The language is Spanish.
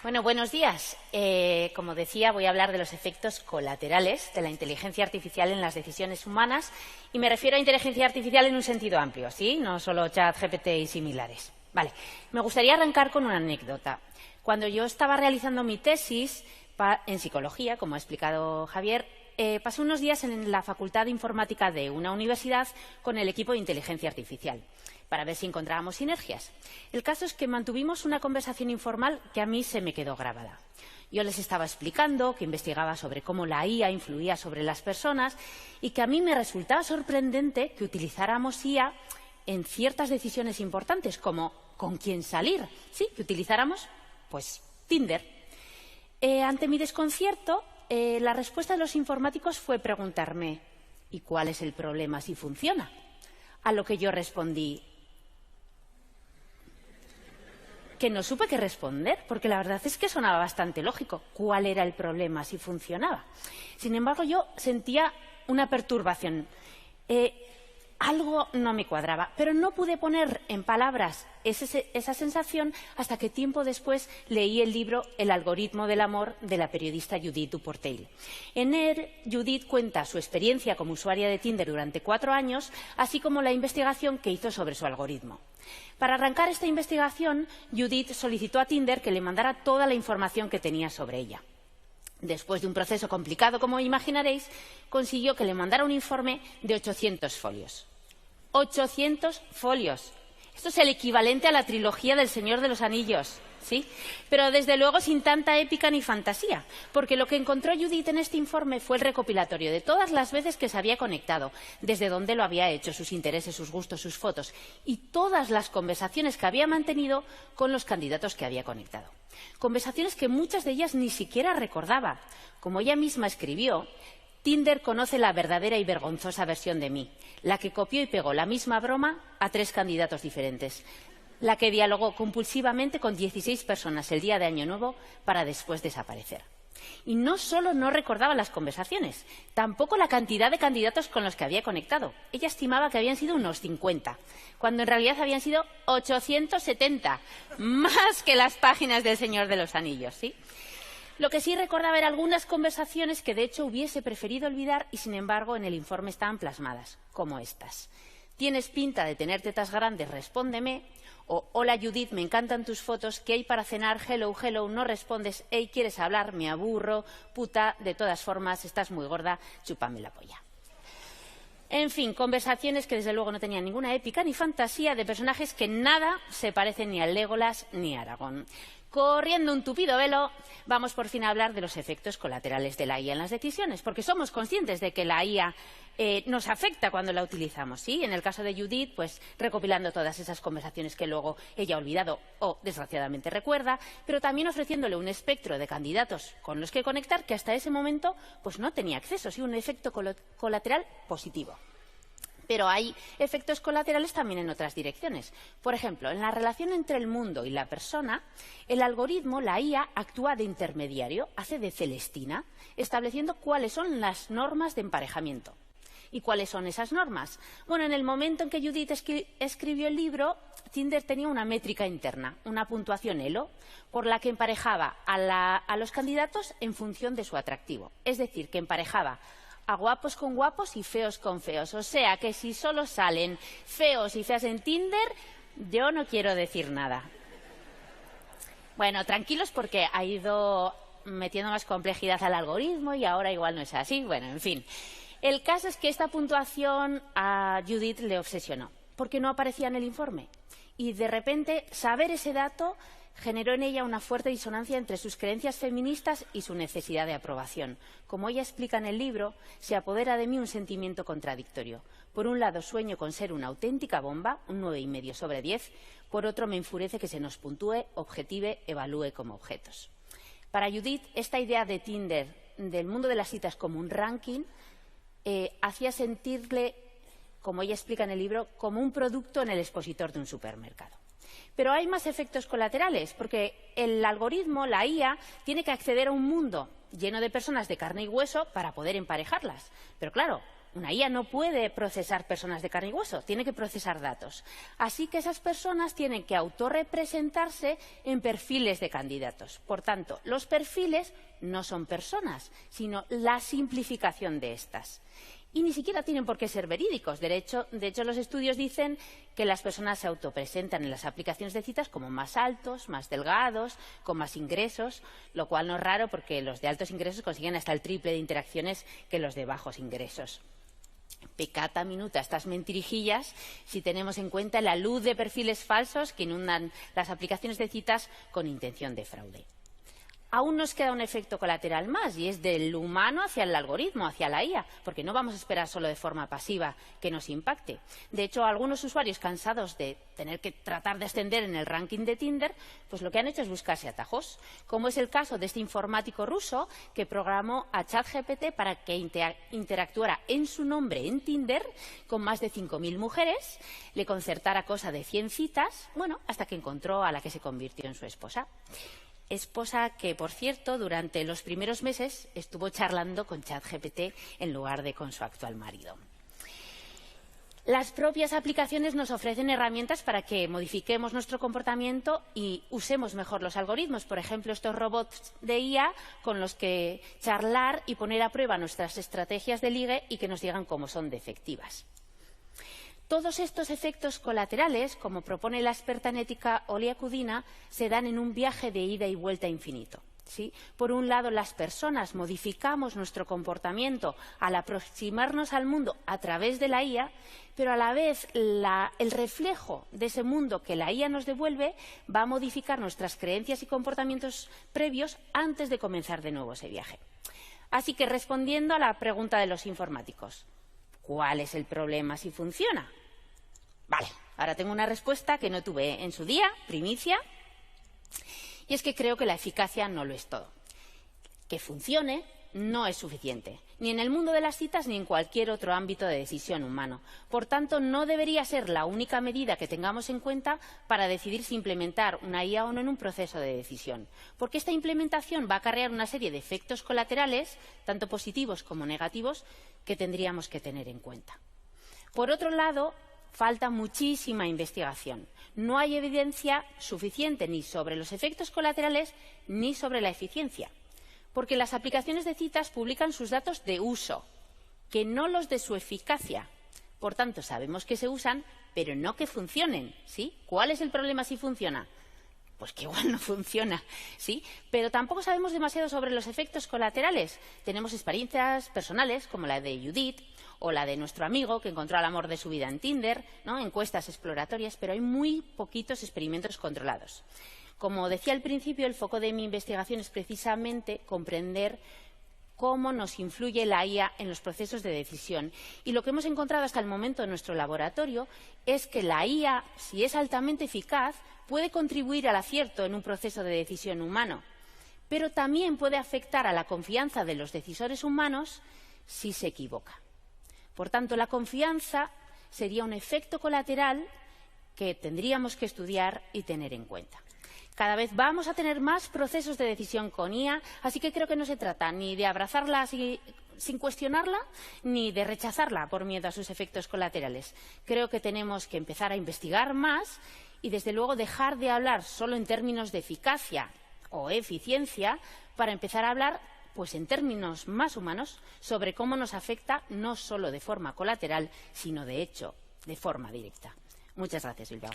Bueno, buenos días. Como decía, voy a hablar de los efectos colaterales de la inteligencia artificial en las decisiones humanas y me refiero a inteligencia artificial en un sentido amplio, ¿sí? No solo ChatGPT y similares. Vale, me gustaría arrancar con una anécdota. Cuando yo estaba realizando mi tesis en psicología, como ha explicado Javier, pasé unos días en la Facultad de Informática de una universidad con el equipo de inteligencia artificial, para ver si encontrábamos sinergias. El caso es que mantuvimos una conversación informal que a mí se me quedó grabada. Yo les estaba explicando que investigaba sobre cómo la IA influía sobre las personas y que a mí me resultaba sorprendente que utilizáramos IA en ciertas decisiones importantes, como con quién salir. Sí, que utilizáramos, pues, Tinder. Ante mi desconcierto, la respuesta de los informáticos fue preguntarme ¿y cuál es el problema si funciona? A lo que yo respondí que no supe qué responder, porque la verdad es que sonaba bastante lógico. ¿Cuál era el problema si funcionaba? Sin embargo, yo sentía una perturbación. Algo no me cuadraba, pero no pude poner en palabras esa sensación hasta que tiempo después leí el libro El algoritmo del amor de la periodista Judith Duportail. En él, Judith cuenta su experiencia como usuaria de Tinder durante 4 años, así como la investigación que hizo sobre su algoritmo. Para arrancar esta investigación, Judith solicitó a Tinder que le mandara toda la información que tenía sobre ella. Después de un proceso complicado, como imaginaréis, consiguió que le mandara un informe de 800 folios. 800 folios. Esto es el equivalente a la trilogía del Señor de los Anillos, ¿sí? Pero desde luego sin tanta épica ni fantasía, porque lo que encontró Judith en este informe fue el recopilatorio de todas las veces que se había conectado, desde dónde lo había hecho, sus intereses, sus gustos, sus fotos, y todas las conversaciones que había mantenido con los candidatos que había conectado. Conversaciones que muchas de ellas ni siquiera recordaba. Como ella misma escribió, Tinder conoce la verdadera y vergonzosa versión de mí, la que copió y pegó la misma broma a 3 candidatos diferentes, la que dialogó compulsivamente con 16 personas el día de Año Nuevo para después desaparecer. Y no solo no recordaba las conversaciones, tampoco la cantidad de candidatos con los que había conectado. Ella estimaba que habían sido unos 50, cuando en realidad habían sido 870, más que las páginas del Señor de los Anillos, ¿sí? Lo que sí recordaba eran algunas conversaciones que de hecho hubiese preferido olvidar y sin embargo en el informe estaban plasmadas, como estas. ¿Tienes pinta de tener tetas grandes? Respóndeme. O hola Judith, me encantan tus fotos, ¿qué hay para cenar? Hello, hello, no respondes. Hey, ¿quieres hablar? Me aburro. Puta, de todas formas, estás muy gorda, chúpame la polla. En fin, conversaciones que desde luego no tenían ninguna épica ni fantasía, de personajes que nada se parecen ni a Legolas ni a Aragorn. Corriendo un tupido velo, vamos por fin a hablar de los efectos colaterales de la IA en las decisiones, porque somos conscientes de que la IA nos afecta cuando la utilizamos, ¿sí? En el caso de Judith, pues recopilando todas esas conversaciones que luego ella ha olvidado o desgraciadamente recuerda, pero también ofreciéndole un espectro de candidatos con los que conectar que hasta ese momento pues no tenía acceso, sí, un efecto colateral positivo. Pero hay efectos colaterales también en otras direcciones. Por ejemplo, en la relación entre el mundo y la persona, el algoritmo, la IA, actúa de intermediario, hace de Celestina, estableciendo cuáles son las normas de emparejamiento. ¿Y cuáles son esas normas? Bueno, en el momento en que Judith escribió el libro, Tinder tenía una métrica interna, una puntuación Elo, por la que emparejaba a los candidatos en función de su atractivo. Es decir, que emparejaba a guapos con guapos y feos con feos. O sea, que si solo salen feos y feas en Tinder, yo no quiero decir nada. Bueno, tranquilos porque ha ido metiendo más complejidad al algoritmo y ahora igual no es así. Bueno, en fin. El caso es que esta puntuación a Judith le obsesionó, porque no aparecía en el informe. Y de repente, saber ese dato generó en ella una fuerte disonancia entre sus creencias feministas y su necesidad de aprobación. Como ella explica en el libro, se apodera de mí un sentimiento contradictorio. Por un lado, sueño con ser una auténtica bomba, un 9,5 sobre 10. Por otro, me enfurece que se nos puntúe, objetive, evalúe como objetos. Para Judith, esta idea de Tinder, del mundo de las citas como un ranking, hacía sentirle, como ella explica en el libro, como un producto en el expositor de un supermercado. Pero hay más efectos colaterales, porque el algoritmo, la IA, tiene que acceder a un mundo lleno de personas de carne y hueso para poder emparejarlas. Pero claro, una IA no puede procesar personas de carne y hueso, tiene que procesar datos. Así que esas personas tienen que autorrepresentarse en perfiles de candidatos. Por tanto, los perfiles no son personas, sino la simplificación de estas. Y ni siquiera tienen por qué ser verídicos. De hecho, los estudios dicen que las personas se autopresentan en las aplicaciones de citas como más altos, más delgados, con más ingresos, lo cual no es raro porque los de altos ingresos consiguen hasta el triple de interacciones que los de bajos ingresos. Peccata minuta estas mentirijillas si tenemos en cuenta la luz de perfiles falsos que inundan las aplicaciones de citas con intención de fraude. Aún nos queda un efecto colateral más, y es del humano hacia el algoritmo, hacia la IA, porque no vamos a esperar solo de forma pasiva que nos impacte. De hecho, algunos usuarios cansados de tener que tratar de ascender en el ranking de Tinder, pues lo que han hecho es buscarse atajos, como es el caso de este informático ruso que programó a ChatGPT para que interactuara en su nombre en Tinder con más de 5.000 mujeres, le concertara cosa de 100 citas, bueno, hasta que encontró a la que se convirtió en su esposa. Esposa que, por cierto, durante los primeros meses estuvo charlando con ChatGPT en lugar de con su actual marido. Las propias aplicaciones nos ofrecen herramientas para que modifiquemos nuestro comportamiento y usemos mejor los algoritmos. Por ejemplo, estos robots de IA con los que charlar y poner a prueba nuestras estrategias de ligue y que nos digan cómo son de efectivas. Todos estos efectos colaterales, como propone la experta en ética Olia Kudina, se dan en un viaje de ida y vuelta infinito. ¿Sí? Por un lado, las personas modificamos nuestro comportamiento al aproximarnos al mundo a través de la IA, pero a la vez el reflejo de ese mundo que la IA nos devuelve va a modificar nuestras creencias y comportamientos previos antes de comenzar de nuevo ese viaje. Así que, respondiendo a la pregunta de los informáticos, ¿cuál es el problema si funciona? Vale, ahora tengo una respuesta que no tuve en su día, primicia, y es que creo que la eficacia no lo es todo. Que funcione no es suficiente, ni en el mundo de las citas ni en cualquier otro ámbito de decisión humano. Por tanto, no debería ser la única medida que tengamos en cuenta para decidir si implementar una IA o no en un proceso de decisión, porque esta implementación va a acarrear una serie de efectos colaterales, tanto positivos como negativos, que tendríamos que tener en cuenta. Por otro lado, falta muchísima investigación. No hay evidencia suficiente ni sobre los efectos colaterales ni sobre la eficiencia, porque las aplicaciones de citas publican sus datos de uso, que no los de su eficacia. Por tanto, sabemos que se usan, pero no que funcionen, ¿sí? ¿Cuál es el problema si funciona? Pues que igual no funciona, ¿sí? Pero tampoco sabemos demasiado sobre los efectos colaterales. Tenemos experiencias personales, como la de Judith, o la de nuestro amigo que encontró el amor de su vida en Tinder, ¿no? Encuestas exploratorias, pero hay muy poquitos experimentos controlados. Como decía al principio, el foco de mi investigación es precisamente comprender cómo nos influye la IA en los procesos de decisión. Y lo que hemos encontrado hasta el momento en nuestro laboratorio es que la IA, si es altamente eficaz, puede contribuir al acierto en un proceso de decisión humano, pero también puede afectar a la confianza de los decisores humanos si se equivoca. Por tanto, la confianza sería un efecto colateral que tendríamos que estudiar y tener en cuenta. Cada vez vamos a tener más procesos de decisión con IA, así que creo que no se trata ni de abrazarla sin cuestionarla, ni de rechazarla por miedo a sus efectos colaterales. Creo que tenemos que empezar a investigar más y, desde luego, dejar de hablar solo en términos de eficacia o eficiencia para empezar a hablar, pues en términos más humanos, sobre cómo nos afecta no solo de forma colateral, sino de hecho de forma directa. Muchas gracias, Bilbao.